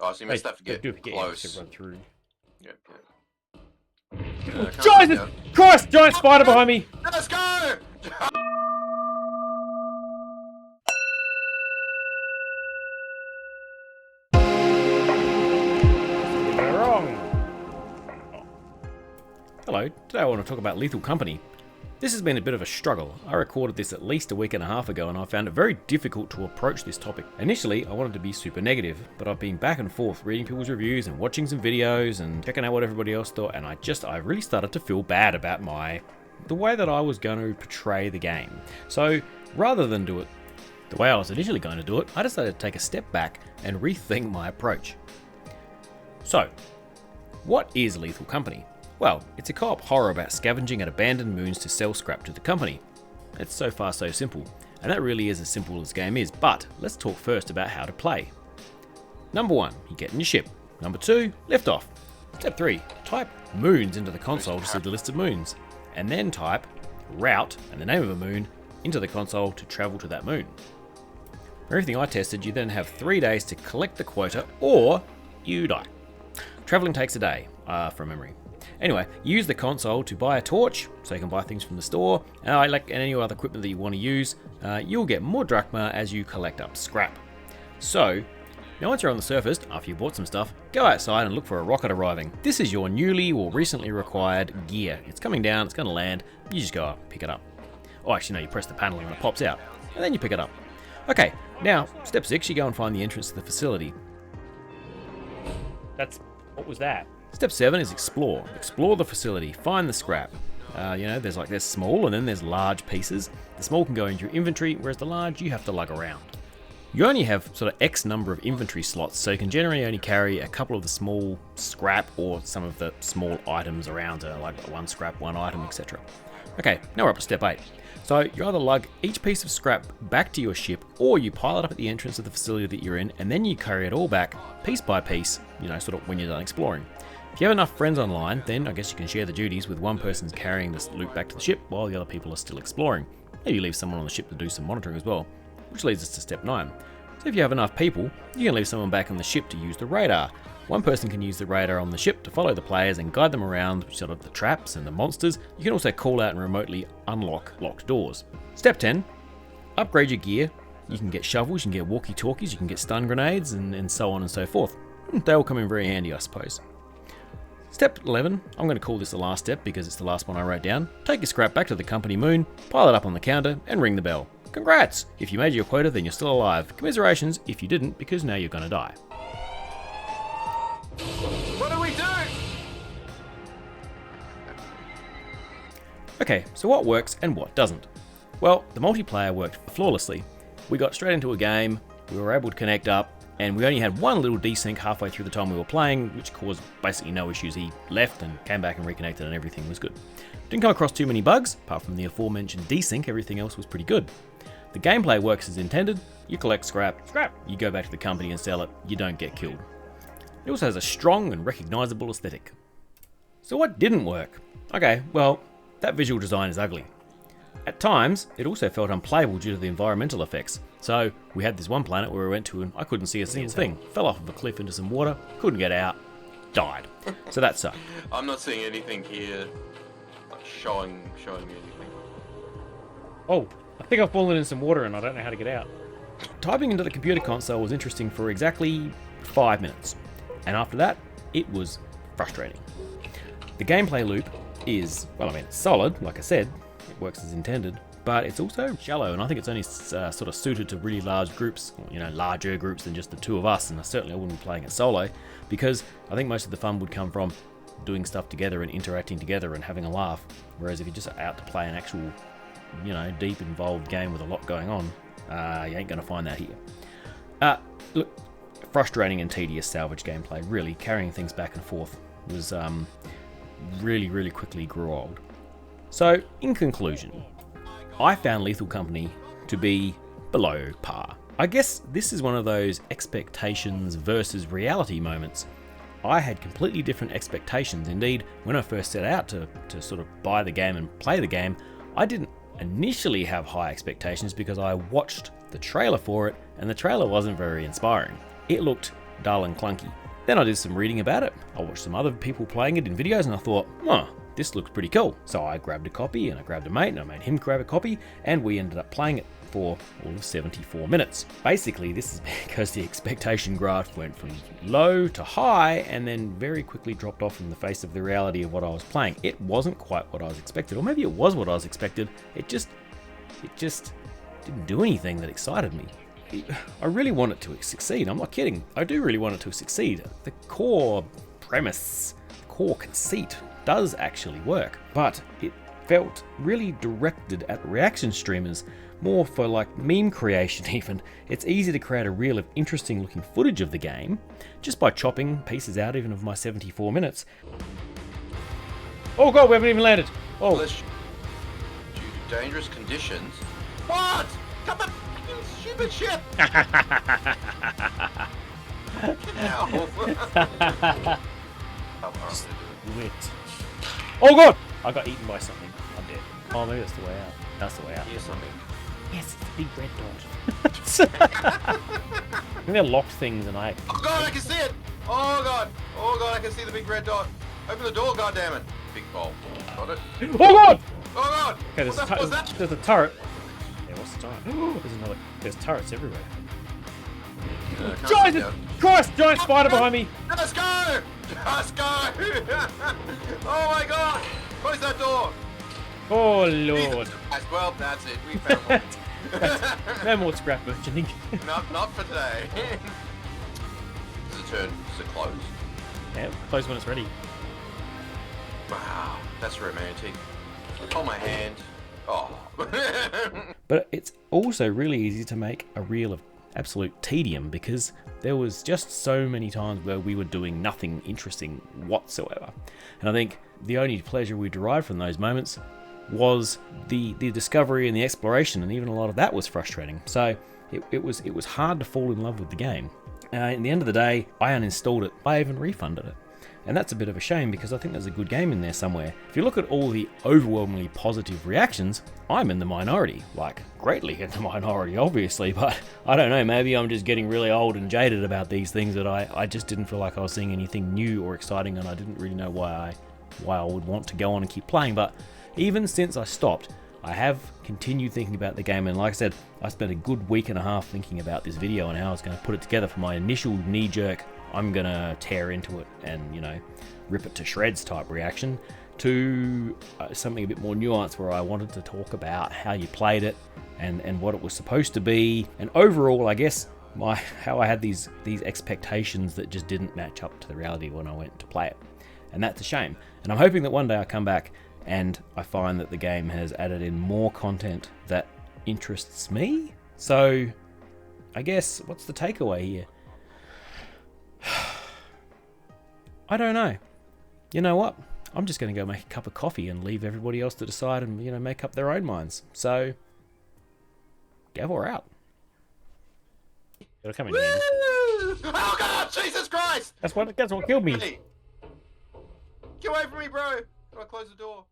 Oh, so you must have to get do close. run through. Yep. Jesus Christ! Giant spider behind me! Let's go! We're wrong. Hello, today I want to talk about Lethal Company. This has been a bit of a struggle. I recorded this at least a week and a half ago and I found it very difficult to approach this topic. Initially, I wanted to be super negative, but I've been back and forth reading people's reviews and watching some videos and checking out what everybody else thought, and I really started to feel bad about the way that I was going to portray the game. So rather than do it the way I was initially going to do it, I decided to take a step back and rethink my approach. So, what is Lethal Company? Well, it's a co-op horror about scavenging at abandoned moons to sell scrap to the company. It's so far so simple, and that really is as simple as the game is, but let's talk first about how to play. Number 1, you get in your ship. Number 2, lift off. Step 3, type moons into the console to see the list of moons, and then type route and the name of a moon into the console to travel to that moon. For everything I tested, you then have 3 days to collect the quota or you die. Travelling takes a day, from memory. Anyway, use the console to buy a torch, so you can buy things from the store, and any other equipment that you want to use. You'll get more drachma as you collect up scrap. So, now once you're on the surface, after you bought some stuff, go outside and look for a rocket arriving. This is your newly or recently required gear. It's coming down, it's going to land, you just go up, pick it up. Oh, actually no, you press the panel and it pops out, and then you pick it up. Okay, now, step 6, you go and find the entrance to the facility. What was that? Step 7 is explore. Explore the facility, find the scrap. There's small and then there's large pieces. The small can go into your inventory, whereas the large you have to lug around. You only have sort of X number of inventory slots, so you can generally only carry a couple of the small scrap or some of the small items around, like one scrap, one item, etc. Okay, now we're up to step 8. So you either lug each piece of scrap back to your ship, or you pile it up at the entrance of the facility that you're in, and then you carry it all back, piece by piece, sort of when you're done exploring. If you have enough friends online, then I guess you can share the duties with one person carrying the loot back to the ship while the other people are still exploring. Maybe leave someone on the ship to do some monitoring as well, which leads us to step 9. So if you have enough people, you can leave someone back on the ship to use the radar. One person can use the radar on the ship to follow the players and guide them around sort of the traps and the monsters. You can also call out and remotely unlock locked doors. Step 10, upgrade your gear. You can get shovels, you can get walkie-talkies, you can get stun grenades, and so on and so forth. They all come in very handy, I suppose. Step 11, I'm going to call this the last step because it's the last one I wrote down. Take your scrap back to the company moon, pile it up on the counter, and ring the bell. Congrats! If you made your quota, then you're still alive. Commiserations if you didn't, because now you're going to die. What do we do? Okay, so what works and what doesn't? Well, the multiplayer worked flawlessly. We got straight into a game, we were able to connect up, and we only had one little desync halfway through the time we were playing, which caused basically no issues. He left and came back and reconnected and everything was good. Didn't come across too many bugs, apart from the aforementioned desync, everything else was pretty good. The gameplay works as intended, you collect scrap, you go back to the company and sell it, you don't get killed. It also has a strong and recognisable aesthetic. So what didn't work? Okay, well, that visual design is ugly. At times, it also felt unplayable due to the environmental effects. So, we had this one planet where we went to and I couldn't see a single thing. Fell off of a cliff into some water, couldn't get out, died. So that sucked. I'm not seeing anything here showing me anything. Oh, I think I've fallen in some water and I don't know how to get out. Typing into the computer console was interesting for exactly 5 minutes. And after that, it was frustrating. The gameplay loop is, it's solid, like I said, it works as intended, but it's also shallow, and I think it's only sort of suited to really large groups, larger groups than just the two of us, and I wouldn't be playing it solo, because I think most of the fun would come from doing stuff together and interacting together and having a laugh, whereas if you're just out to play an actual, deep involved game with a lot going on, you ain't going to find that here. Look, frustrating and tedious salvage gameplay, really, carrying things back and forth was really, really quickly grew old. So, in conclusion, I found Lethal Company to be below par. I guess this is one of those expectations versus reality moments. I had completely different expectations. Indeed, when I first set out to sort of buy the game and play the game, I didn't initially have high expectations because I watched the trailer for it and the trailer wasn't very inspiring. It looked dull and clunky. Then I did some reading about it. I watched some other people playing it in videos and I thought, this looks pretty cool. So I grabbed a copy and I grabbed a mate and I made him grab a copy and we ended up playing it for all of 74 minutes. Basically, this is because the expectation graph went from low to high and then very quickly dropped off in the face of the reality of what I was playing. It wasn't quite what I was expected, or maybe it was what I was expected. It just didn't do anything that excited me. I really want it to succeed. I'm not kidding. I do really want it to succeed. The core premise, the core conceit does actually work, but it felt really directed at reaction streamers, more for like meme creation even. It's easy to create a reel of interesting looking footage of the game just by chopping pieces out even of my 74 minutes. Oh god, we haven't even landed. Oh. Due to dangerous conditions. What? Come on, stupid ship! Lit. Oh god! I got eaten by something. I'm dead. Oh, maybe that's the way out. That's the way out. Here's something. Yes, it's the big red dot. I think they're locked things and I... Oh god, I can see it! Oh god! Oh god, I can see the big red dot. Open the door, goddammit. Big bolt. Got it? Oh god! Oh god! Okay, What's that? there's a turret. Yeah, what's the turret? There's turrets everywhere. Giant! Christ! Giant spider behind me! Let's go! Let's go! Oh my god! Close that door! Oh lord! Well, that's it. We found one. No more scrap merchanting. Not for today. Does it turn? Does it close? Yeah, close when it's ready. Wow, that's romantic. Hold my hand. Oh. But it's also really easy to make a reel of absolute tedium because there was just so many times where we were doing nothing interesting whatsoever. And I think the only pleasure we derived from those moments was the discovery and the exploration, and even a lot of that was frustrating. So it was hard to fall in love with the game. In the end of the day, I uninstalled it. I even refunded it. And that's a bit of a shame because I think there's a good game in there somewhere. If you look at all the overwhelmingly positive reactions, I'm in the minority. Like, greatly in the minority, obviously, but I don't know, maybe I'm just getting really old and jaded about these things that I just didn't feel like I was seeing anything new or exciting, and I didn't really know why I would want to go on and keep playing. But even since I stopped, I have continued thinking about the game, and like I said, I spent a good week and a half thinking about this video and how I was going to put it together for my initial knee-jerk, I'm going to tear into it and, you know, rip it to shreds type reaction, to something a bit more nuanced where I wanted to talk about how you played it and what it was supposed to be, and overall, I guess, how I had these expectations that just didn't match up to the reality when I went to play it. And that's a shame. And I'm hoping that one day I come back and I find that the game has added in more content that interests me. So, I guess, what's the takeaway here? I don't know. You know what? I'm just going to go make a cup of coffee and leave everybody else to decide and, you know, make up their own minds. So, Gavor out. It'll come in handy. Oh god, Jesus Christ! That's what killed me. Get away from me, bro! Gotta close the door.